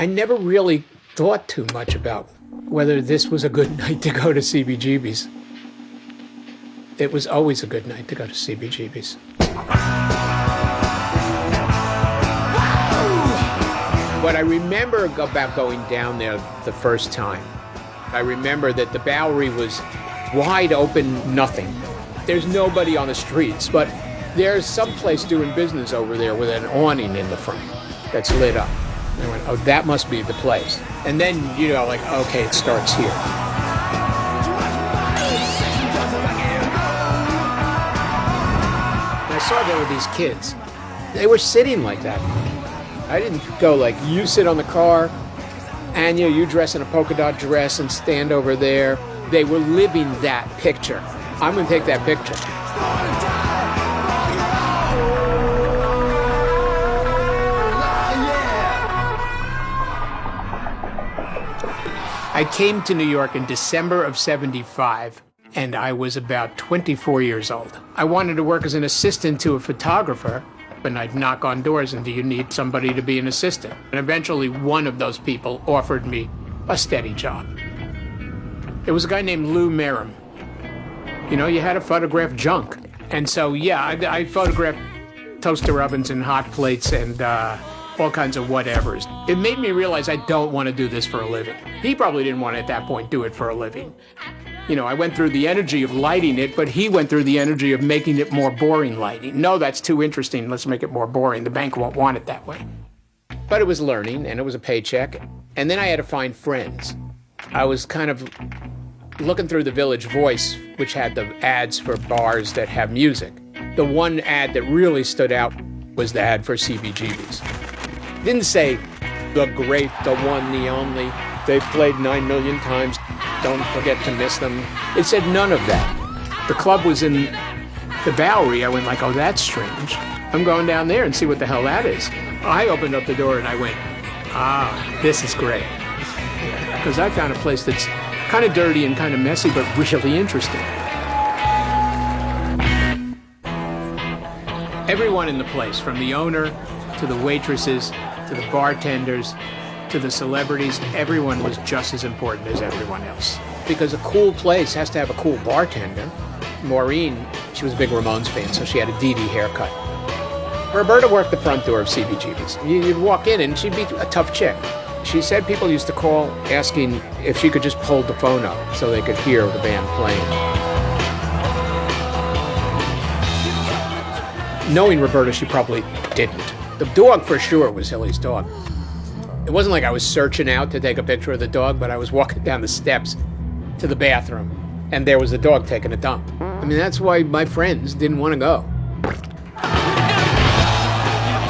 I never really thought too much about whether this was a good night to go to CBGB's. It was always a good night to go to CBGB's. What I remember about going down there the first time, I remember that the Bowery was wide open, nothing. There's nobody on the streets, but there's some place doing business over there with an awning in the front that's lit up. And I went, oh, that must be the place. And then, you know, like, okay, it starts here. And I saw there were these kids. They were sitting like that. I didn't go like, you sit on the car, Anya, you dress in a polka dot dress and stand over there. They were living that picture. I'm going to take that picture. I came to New York in December of '75, and I was about 24 years old. I wanted to work as an assistant to a photographer, and I'd knock on doors and do you need somebody to be an assistant? And eventually one of those people offered me a steady job. It was a guy named Lou Merrim. You know, you had to photograph junk. And so, yeah, I photographed toaster ovens and hot plates and all kinds of whatevers. It made me realize I don't want to do this for a living. He probably didn't want to, at that point, do it for a living. You know, I went through the energy of lighting it, but he went through the energy of making it more boring lighting. No, that's too interesting. Let's make it more boring. The bank won't want it that way. But it was learning, and it was a paycheck. And then I had to find friends. I was kind of looking through the Village Voice, which had the ads for bars that have music. The one ad that really stood out was the ad for CBGB's. It didn't say, the great, the one, the only. They've played 9 million times. Don't forget to miss them. It said none of that. The club was in the Bowery. I went like, oh, that's strange. I'm going down there and see what the hell that is. I opened up the door and I went, this is great. Because I found a place that's kind of dirty and kind of messy, but really interesting. Everyone in the place, from the owner to the waitresses to the bartenders to the celebrities, everyone was just as important as everyone else. Because a cool place has to have a cool bartender. Maureen, she was a big Ramones fan, so she had a Dee Dee haircut. Roberta worked the front door of CBGB's. You'd walk in and she'd be a tough chick. She said people used to call asking if she could just hold the phone up so they could hear the band playing. Knowing Roberta, she probably didn't. The dog for sure was Hilly's dog. It wasn't like I was searching out to take a picture of the dog, but I was walking down the steps to the bathroom, and there was the dog taking a dump. I mean, that's why my friends didn't want to go.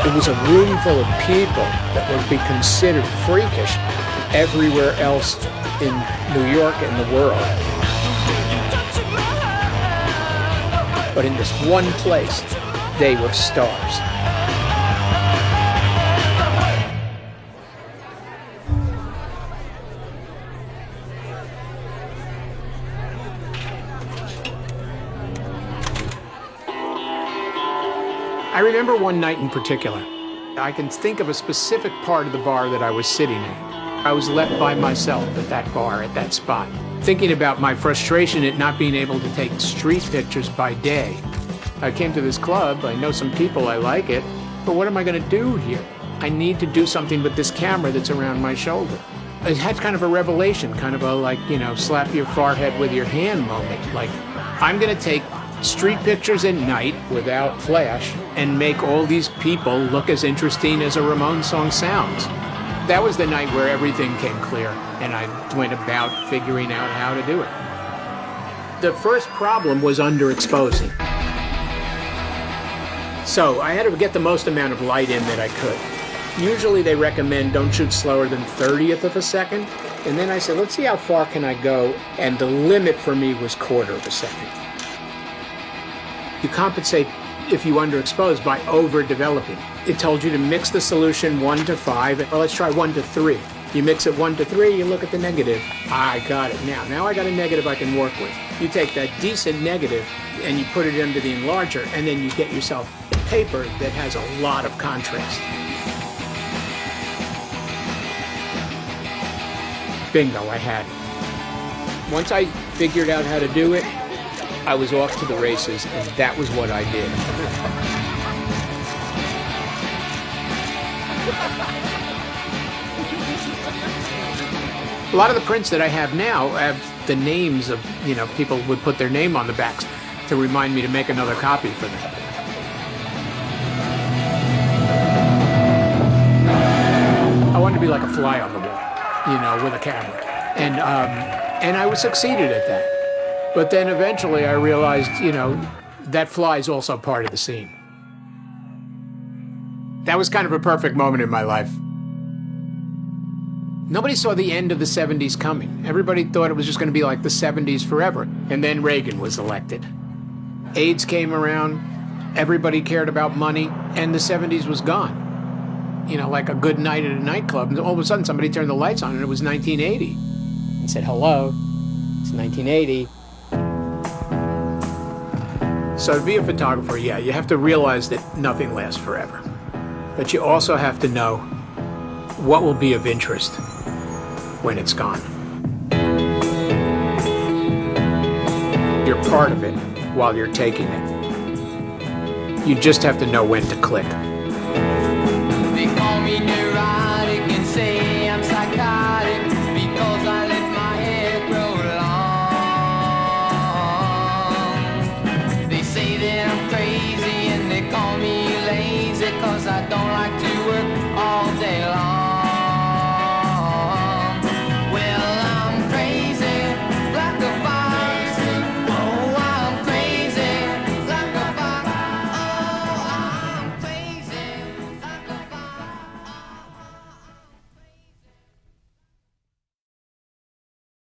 It was a room full of people that would be considered freakish everywhere else in New York and the world. But in this one place, they were stars. I remember one night in particular. I can think of a specific part of the bar that I was sitting in. I was left by myself at that bar, at that spot, thinking about my frustration at not being able to take street pictures by day. I came to this club, I know some people, I like it, but what am I going to do here? I need to do something with this camera that's around my shoulder. It had kind of a revelation, kind of a, like, you know, slap your forehead with your hand moment. Like, I'm going to take street pictures at night without flash and make all these people look as interesting as a Ramones song sounds. That was the night where everything came clear, and I went about figuring out how to do it. The first problem was underexposing. So I had to get the most amount of light in that I could. Usually they recommend don't shoot slower than 1/30th of a second. And then I said, let's see how far can I go? And the limit for me was 1/4 of a second. You compensate if you underexpose by overdeveloping. It told you to mix the solution 1 to 5. Well, let's try 1 to 3. You mix it 1 to 3, you look at the negative. I got it now. Now I got a negative I can work with. You take that decent negative and you put it into the enlarger, and then you get yourself paper that has a lot of contrast. Bingo, I had it. Once I figured out how to do it, I was off to the races, and that was what I did. A lot of the prints that I have now have the names of, people would put their name on the backs to remind me to make another copy for them. I wanted to be like a fly on the wall, with a camera. And I succeeded at that. But then eventually I realized, that fly is also part of the scene. That was kind of a perfect moment in my life. Nobody saw the end of the 70s coming. Everybody thought it was just going to be like the 70s forever. And then Reagan was elected. AIDS came around, everybody cared about money, and the 70s was gone. Like a good night at a nightclub, and all of a sudden somebody turned the lights on and it was 1980. And said, hello, it's 1980. So to be a photographer, yeah, you have to realize that nothing lasts forever. But you also have to know what will be of interest when it's gone. You're part of it while you're taking it. You just have to know when to click.